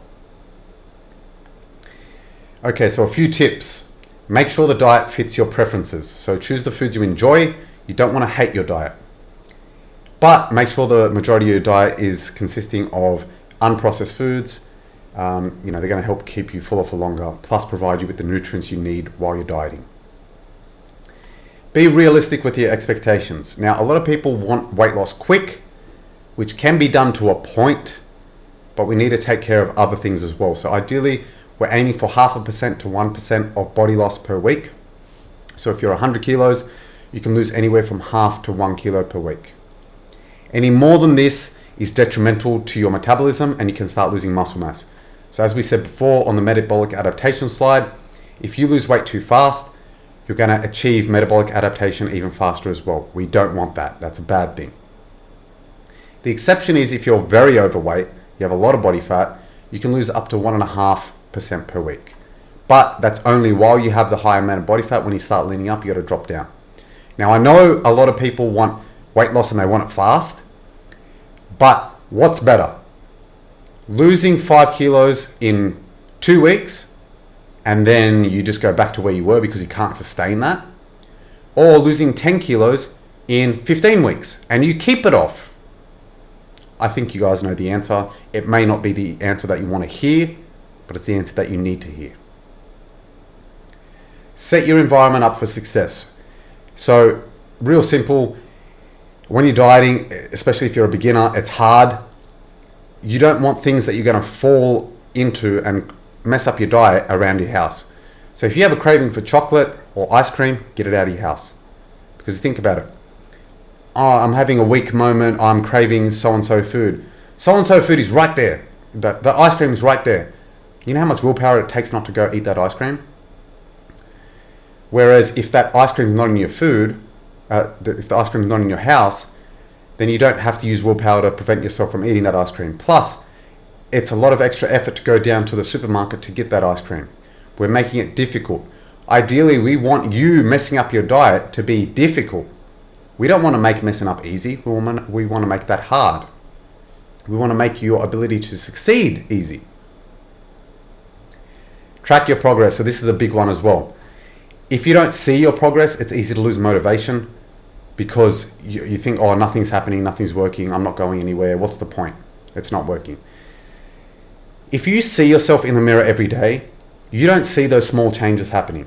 Okay, so a few tips. Make sure the diet fits your preferences. So choose the foods you enjoy. You don't want to hate your diet. But make sure the majority of your diet is consisting of unprocessed foods. They're going to help keep you fuller for longer, plus provide you with the nutrients you need while you're dieting. Be realistic with your expectations. Now, a lot of people want weight loss quick, which can be done to a point, but we need to take care of other things as well. So ideally, we're aiming for 0.5% to 1% of body loss per week. So if you're 100 kilos, you can lose anywhere from 0.5 to 1 kilo per week. Any more than this is detrimental to your metabolism and you can start losing muscle mass. So as we said before on the metabolic adaptation slide, if you lose weight too fast, you're going to achieve metabolic adaptation even faster as well. We don't want that. That's a bad thing. The exception is if you're very overweight, you have a lot of body fat, you can lose up to 1.5% per week. But that's only while you have the high amount of body fat. When you start leaning up, you got to drop down. Now, I know a lot of people want weight loss and they want it fast, but what's better? Losing 5 kilos in 2 weeks and then you just go back to where you were because you can't sustain that, or losing 10 kilos in 15 weeks and you keep it off? I think you guys know the answer. It may not be the answer that you want to hear, but it's the answer that you need to hear. Set your environment up for success. So, real simple, when you're dieting, especially if you're a beginner, it's hard. You don't want things that you're going to fall into and mess up your diet around your house. So if you have a craving for chocolate or ice cream, get it out of your house. Because think about it. Oh, I'm having a weak moment, I'm craving so-and-so food. So-and-so food is right there. The ice cream is right there. You know how much willpower it takes not to go eat that ice cream? Whereas if that ice cream is not in your food, if the ice cream is not in your house, then you don't have to use willpower to prevent yourself from eating that ice cream. Plus, it's a lot of extra effort to go down to the supermarket to get that ice cream. We're making it difficult. Ideally, we want you messing up your diet to be difficult. We don't want to make messing up easy. We want to make that hard. We want to make your ability to succeed easy. Track your progress. So this is a big one as well. If you don't see your progress, it's easy to lose motivation because you think, oh, nothing's happening, nothing's working, I'm not going anywhere, what's the point? It's not working. If you see yourself in the mirror every day, you don't see those small changes happening.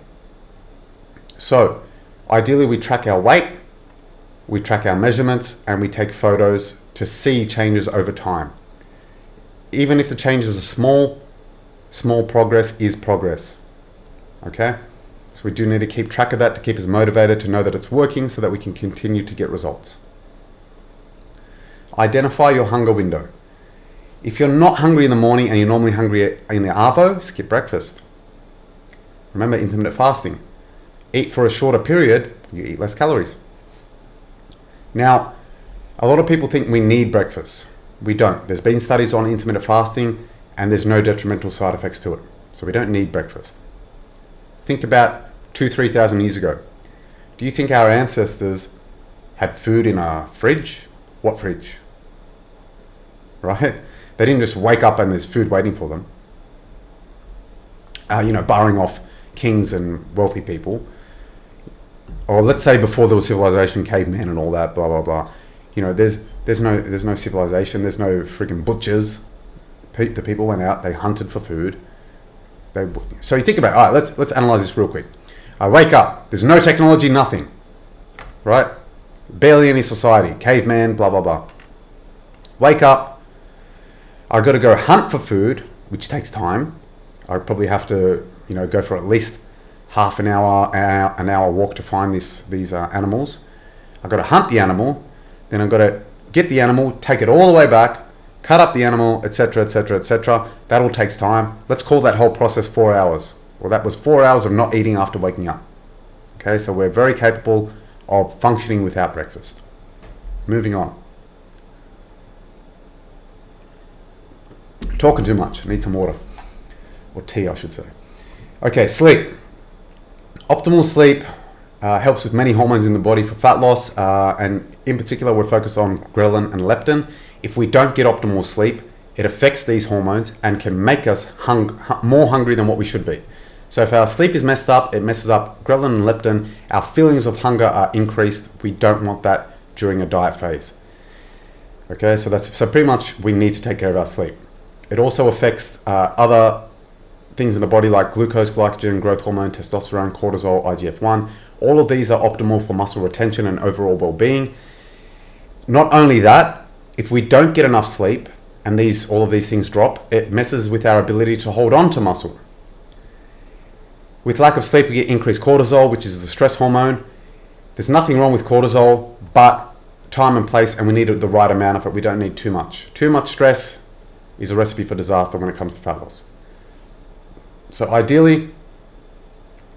So ideally we track our weight, we track our measurements, and we take photos to see changes over time. Even if the changes are small progress is progress. Okay? So we do need to keep track of that to keep us motivated to know that it's working so that we can continue to get results. Identify your hunger window. If you're not hungry in the morning and you're normally hungry in the arvo, skip breakfast. Remember intermittent fasting. Eat for a shorter period, you eat less calories. Now, a lot of people think we need breakfast. We don't. There's been studies on intermittent fasting and there's no detrimental side effects to it. So we don't need breakfast. Think about 2,000-3,000 years ago. Do you think our ancestors had food in a fridge? What fridge? Right? They didn't just wake up and there's food waiting for them. Barring off kings and wealthy people. Or let's say before there was civilization, cavemen and all that, blah, blah, blah. There's no civilization, there's no freaking butchers. The people went out, they hunted for food. So you think about, all right, let's analyze this real quick. I wake up, there's no technology, nothing, right? Barely any society, caveman, blah, blah, blah. Wake up, I've got to go hunt for food, which takes time. I probably have to, go for at least half an hour walk to find these animals. I've got to hunt the animal, then I've got to get the animal, take it all the way back, cut up the animal, etc., etc., etc. That all takes time. Let's call that whole process 4 hours. Well, that was 4 hours of not eating after waking up. Okay, so we're very capable of functioning without breakfast. Moving on. Talking too much. I need some water. Or tea, I should say. Okay, sleep. Optimal sleep helps with many hormones in the body for fat loss, and in particular we're focused on ghrelin and leptin. If we don't get optimal sleep, it affects these hormones and can make us more hungry than what we should be. So if our sleep is messed up, it messes up ghrelin and leptin, our feelings of hunger are increased. We don't want that during a diet phase. Okay, so pretty much we need to take care of our sleep. It also affects other things in the body like glucose, glycogen, growth hormone, testosterone, cortisol, IGF-1. All of these are optimal for muscle retention and overall well-being. Not only that, if we don't get enough sleep and all of these things drop, it messes with our ability to hold on to muscle. With lack of sleep, we get increased cortisol, which is the stress hormone. There's nothing wrong with cortisol, but time and place, and we need the right amount of it. We don't need too much. Too much stress is a recipe for disaster when it comes to fat loss. So ideally,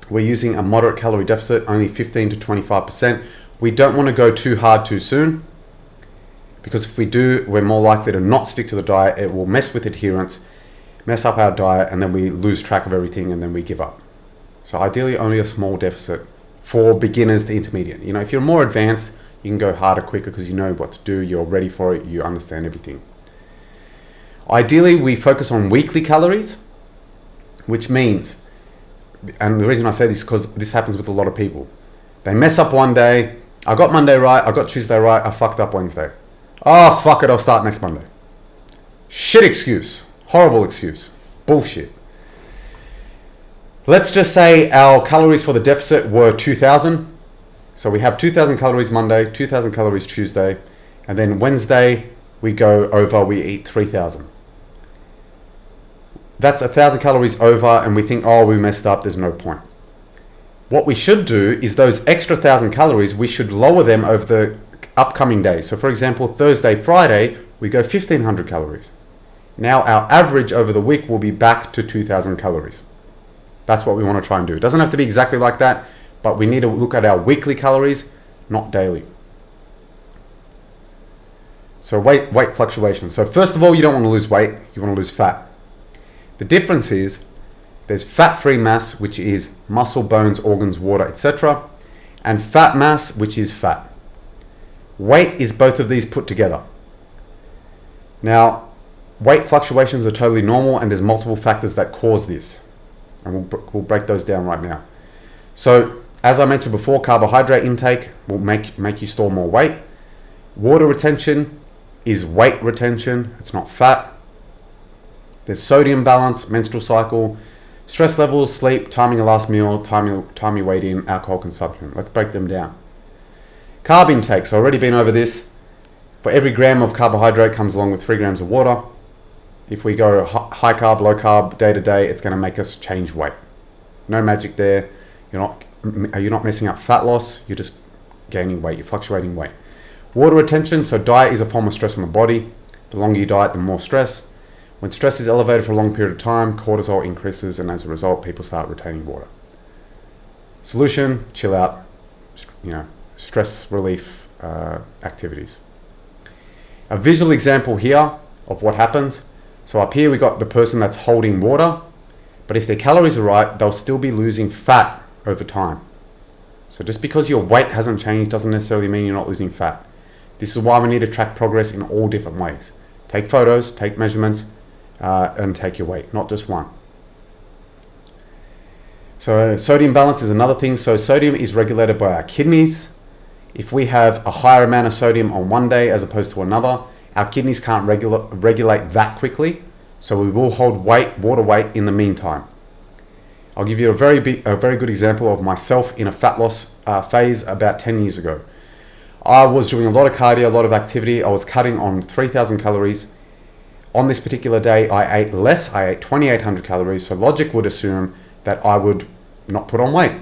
we're using a moderate calorie deficit, only 15 to 25%. We don't want to go too hard too soon, because if we do, we're more likely to not stick to the diet. It will mess with adherence, mess up our diet, and then we lose track of everything and then we give up. So ideally, only a small deficit for beginners to intermediate. If you're more advanced, you can go harder quicker because you know what to do, you're ready for it, you understand everything. Ideally, we focus on weekly calories, which means, and the reason I say this is because this happens with a lot of people. They mess up one day. I got Monday right, I got Tuesday right, I fucked up Wednesday. Oh, fuck it, I'll start next Monday. Shit excuse. Horrible excuse. Bullshit. Let's just say our calories for the deficit were 2,000. So we have 2,000 calories Monday, 2,000 calories Tuesday, and then Wednesday we go over, we eat 3,000. That's 1,000 calories over, and we think, oh, we messed up, there's no point. What we should do is those extra 1,000 calories, we should lower them over the upcoming days. So for example, Thursday, Friday, we go 1,500 calories. Now our average over the week will be back to 2,000 calories. That's what we want to try and do. It doesn't have to be exactly like that, but we need to look at our weekly calories, not daily. So weight fluctuation. So first of all, you don't want to lose weight, you want to lose fat. The difference is there's fat-free mass, which is muscle, bones, organs, water, etc., and fat mass, which is fat. Weight is both of these put together. Now, weight fluctuations are totally normal, and there's multiple factors that cause this. And we'll break those down right now. So as I mentioned before, carbohydrate intake will make you store more weight. Water retention is weight retention, it's not fat. There's sodium balance, menstrual cycle, stress levels, sleep, timing your last meal, time you weighed in, alcohol consumption. Let's break them down. Carb intake, so already been over this. For every gram of carbohydrate comes along with 3 grams of water. If we go high carb, low carb, day to day, it's going to make us change weight. No magic there. You're not messing up fat loss, you're just gaining weight, you're fluctuating weight. Water retention, so diet is a form of stress on the body. The longer you diet, the more stress. When stress is elevated for a long period of time, cortisol increases, and as a result, people start retaining water. Solution, chill out, stress relief activities. A visual example here of what happens. So up here we got the person that's holding water, but if their calories are right, they'll still be losing fat over time. So just because your weight hasn't changed doesn't necessarily mean you're not losing fat. This is why we need to track progress in all different ways. Take photos, take measurements, and take your weight, not just one. So sodium balance is another thing. So sodium is regulated by our kidneys. If we have a higher amount of sodium on one day as opposed to another, our kidneys can't regulate that quickly, so we will hold water weight in the meantime. I'll give you a very good example of myself in a fat loss phase about 10 years ago. I was doing a lot of cardio, a lot of activity. I was cutting on 3,000 calories. On this particular day, I ate less. I ate 2,800 calories, so logic would assume that I would not put on weight.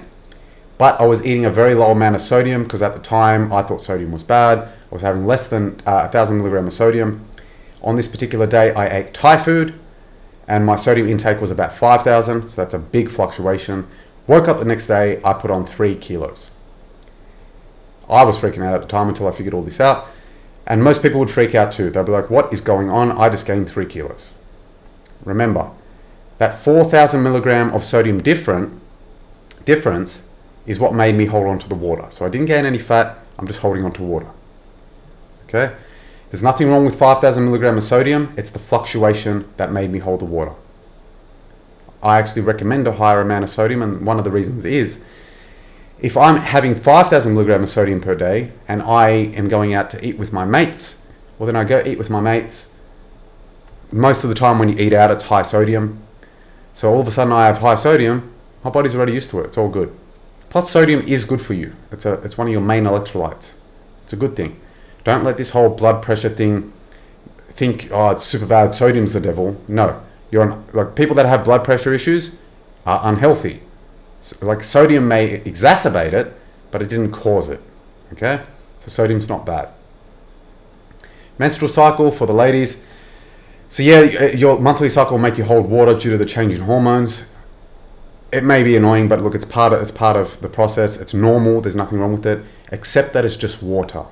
But I was eating a very low amount of sodium because at the time I thought sodium was bad. I was having less than 1,000 milligrams of sodium. On this particular day, I ate Thai food and my sodium intake was about 5,000, so that's a big fluctuation. Woke up the next day, I put on 3 kilos. I was freaking out at the time until I figured all this out. And most people would freak out too. They'll be like, what is going on? I just gained 3 kilos. Remember, that 4,000 milligram of sodium difference is what made me hold on to the water. So I didn't gain any fat, I'm just holding on to water. Okay? There's nothing wrong with 5,000 milligrams of sodium, it's the fluctuation that made me hold the water. I actually recommend a higher amount of sodium, and one of the reasons is, if I'm having 5,000 milligrams of sodium per day and I am going out to eat with my mates, well then I go eat with my mates. Most of the time when you eat out, it's high sodium. So all of a sudden I have high sodium, my body's already used to it, it's all good. Plus sodium is good for you. It's one of your main electrolytes. It's a good thing. Don't let this whole blood pressure thing think, oh, it's super bad, sodium's the devil. No, like people that have blood pressure issues are unhealthy. So, like sodium may exacerbate it, but it didn't cause it. Okay, so sodium's not bad. Menstrual cycle for the ladies. So yeah, your monthly cycle will make you hold water due to the change in hormones. It may be annoying, but look, it's part of the process. It's normal. There's nothing wrong with it, except that it's just water.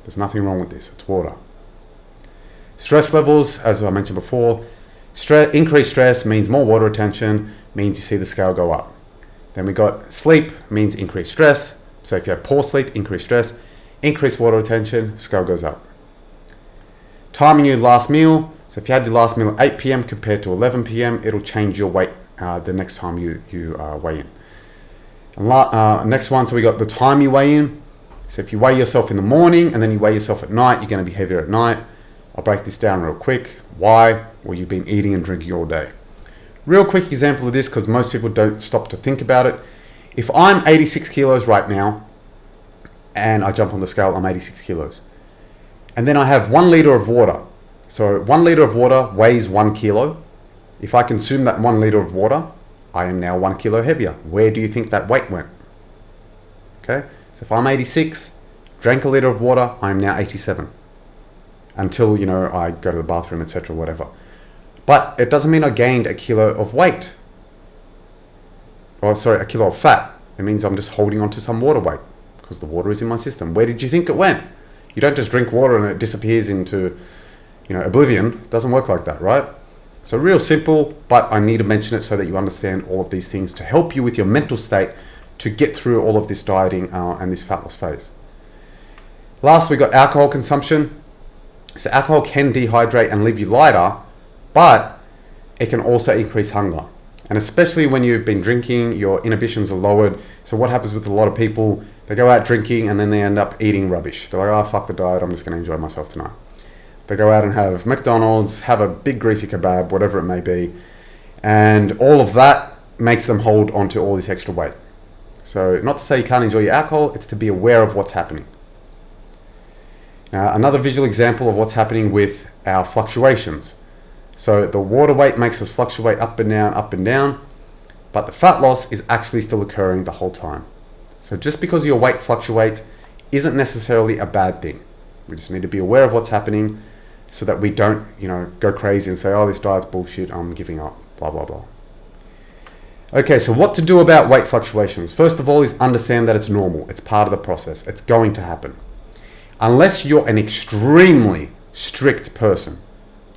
There's nothing wrong with this. It's water. Stress levels, as I mentioned before, increased stress means more water retention, means you see the scale go up. Then we got sleep, means increased stress. So if you have poor sleep, increased stress, increased water retention, scale goes up. Timing your last meal. So if you had your last meal at 8 p.m. compared to 11 p.m., it'll change your weight the next time you weigh in. And next one, so we got the time you weigh in. So if you weigh yourself in the morning and then you weigh yourself at night, you're going to be heavier at night. I'll break this down real quick. Why? Well, you've been eating and drinking all day. Real quick example of this, because most people don't stop to think about it. If I'm 86 kilos right now and I jump on the scale, I'm 86 kilos. And then I have 1 liter of water. So 1 liter of water weighs 1 kilo. If I consume that 1 liter of water, I am now 1 kilo heavier. Where do you think that weight went? Okay, so if I'm 86, drank a liter of water, I'm now 87. Until, I go to the bathroom, etc., whatever. But it doesn't mean I gained a kilo of weight. A kilo of fat. It means I'm just holding on to some water weight because the water is in my system. Where did you think it went? You don't just drink water and it disappears into, oblivion. It doesn't work like that, right? So real simple, but I need to mention it so that you understand all of these things to help you with your mental state to get through all of this dieting and this fat loss phase. Last, we got alcohol consumption. So alcohol can dehydrate and leave you lighter, but it can also increase hunger. And especially when you've been drinking, your inhibitions are lowered. So what happens with a lot of people, they go out drinking and then they end up eating rubbish. They're like, oh, fuck the diet, I'm just going to enjoy myself tonight. They go out and have McDonald's, have a big greasy kebab, whatever it may be. And all of that makes them hold onto all this extra weight. So not to say you can't enjoy your alcohol, it's to be aware of what's happening. Now, another visual example of what's happening with our fluctuations. So the water weight makes us fluctuate up and down, but the fat loss is actually still occurring the whole time. So just because your weight fluctuates isn't necessarily a bad thing. We just need to be aware of what's happening so that we don't, go crazy and say, oh, this diet's bullshit, I'm giving up, blah, blah, blah. Okay, so what to do about weight fluctuations? First of all is understand that it's normal. It's part of the process. It's going to happen. Unless you're an extremely strict person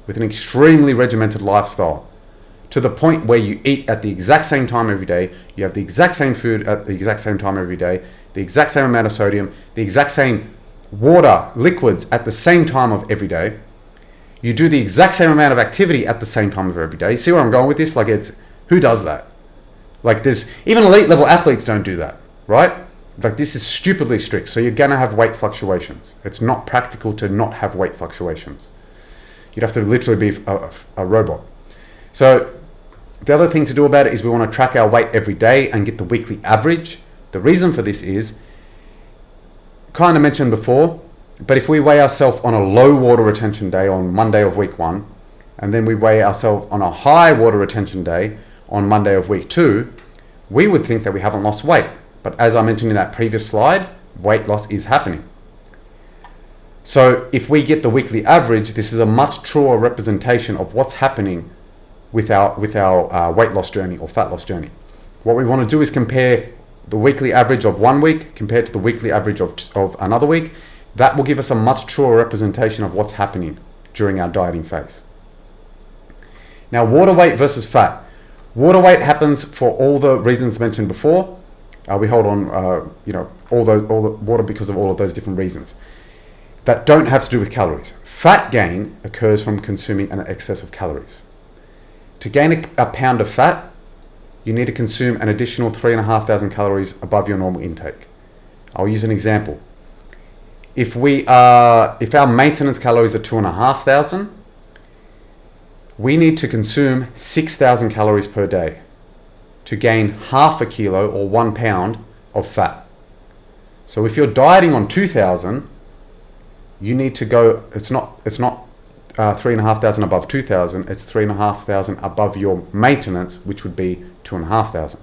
with an extremely regimented lifestyle, to the point where you eat at the exact same time every day, you have the exact same food at the exact same time every day, the exact same amount of sodium, the exact same water, liquids at the same time of every day, you do the exact same amount of activity at the same time of every day. See where I'm going with this? Like, who does that? Like, even elite level athletes don't do that, right? Like, this is stupidly strict. So you're gonna have weight fluctuations. It's not practical to not have weight fluctuations. You'd have to literally be a robot. So the other thing to do about it is we want to track our weight every day and get the weekly average. The reason for this is, kind of mentioned before, but if we weigh ourselves on a low water retention day on Monday of week 1, and then we weigh ourselves on a high water retention day on Monday of week 2, we would think that we haven't lost weight. But as I mentioned in that previous slide, weight loss is happening. So if we get the weekly average, this is a much truer representation of what's happening with our weight loss journey or fat loss journey. What we want to do is compare the weekly average of 1 week compared to the weekly average of another week. That will give us a much truer representation of what's happening during our dieting phase. Now, water weight versus fat. Water weight happens for all the reasons mentioned before. We hold on, all the water because of all of those different reasons that don't have to do with calories. Fat gain occurs from consuming an excess of calories. To gain a pound of fat, you need to consume an additional 3,500 calories above your normal intake. I'll use an example. If our maintenance calories are 2,500, we need to consume 6,000 calories per day to gain half a kilo or 1 pound of fat. So if you're dieting on 2,000, you need to go, it's not 3,500 above 2,000, it's 3,500 above your maintenance, which would be 2,500.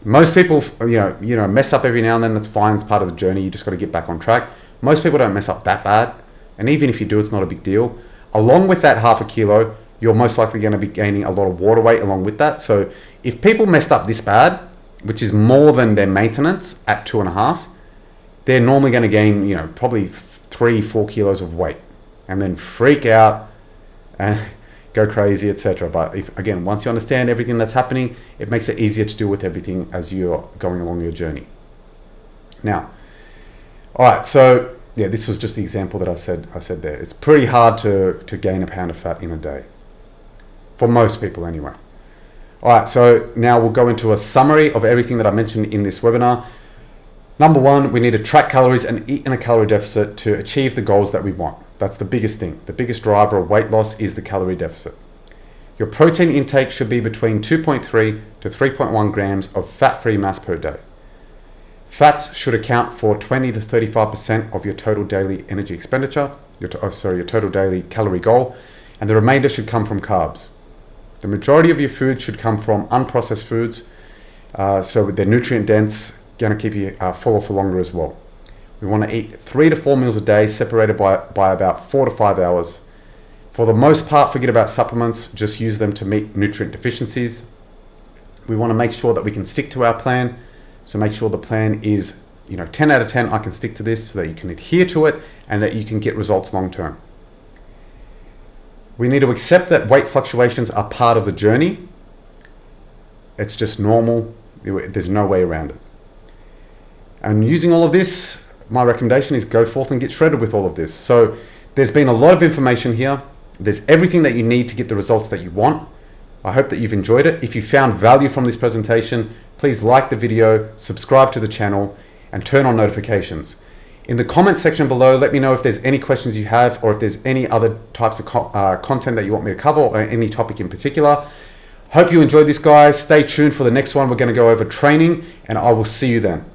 Most people, mess up every now and then. That's fine. It's part of the journey. You just got to get back on track. Most people don't mess up that bad. And even if you do, it's not a big deal. Along with that half a kilo, you're most likely going to be gaining a lot of water weight along with that. So if people messed up this bad, which is more than their maintenance at 2.5, they're normally going to gain, probably 3-4 kilos of weight and then freak out and go crazy, etc. But once you understand everything that's happening, it makes it easier to deal with everything as you're going along your journey. Now, all right, so yeah, this was just the example that I said there. It's pretty hard to gain a pound of fat in a day, for most people anyway. All right, so now we'll go into a summary of everything that I mentioned in this webinar. Number 1, we need to track calories and eat in a calorie deficit to achieve the goals that we want. That's the biggest thing. The biggest driver of weight loss is the calorie deficit. Your protein intake should be between 2.3 to 3.1 grams of fat-free mass per day. Fats should account for 20 to 35% of your total daily energy expenditure, your total daily calorie goal, and the remainder should come from carbs. The majority of your food should come from unprocessed foods, so they're nutrient dense, going to keep you fuller for longer as well. We want to eat 3 to 4 meals a day, separated by about 4 to 5 hours. For the most part, forget about supplements, just use them to meet nutrient deficiencies. We want to make sure that we can stick to our plan. So make sure the plan is, 10 out of 10, I can stick to this so that you can adhere to it and that you can get results long term. We need to accept that weight fluctuations are part of the journey. It's just normal. There's no way around it. And using all of this, my recommendation is go forth and get shredded with all of this. So there's been a lot of information here. There's everything that you need to get the results that you want. I hope that you've enjoyed it. If you found value from this presentation, please like the video, subscribe to the channel, and turn on notifications. In the comment section below, let me know if there's any questions you have or if there's any other types of content that you want me to cover or any topic in particular. Hope you enjoyed this, guys. Stay tuned for the next one. We're going to go over training, and I will see you then.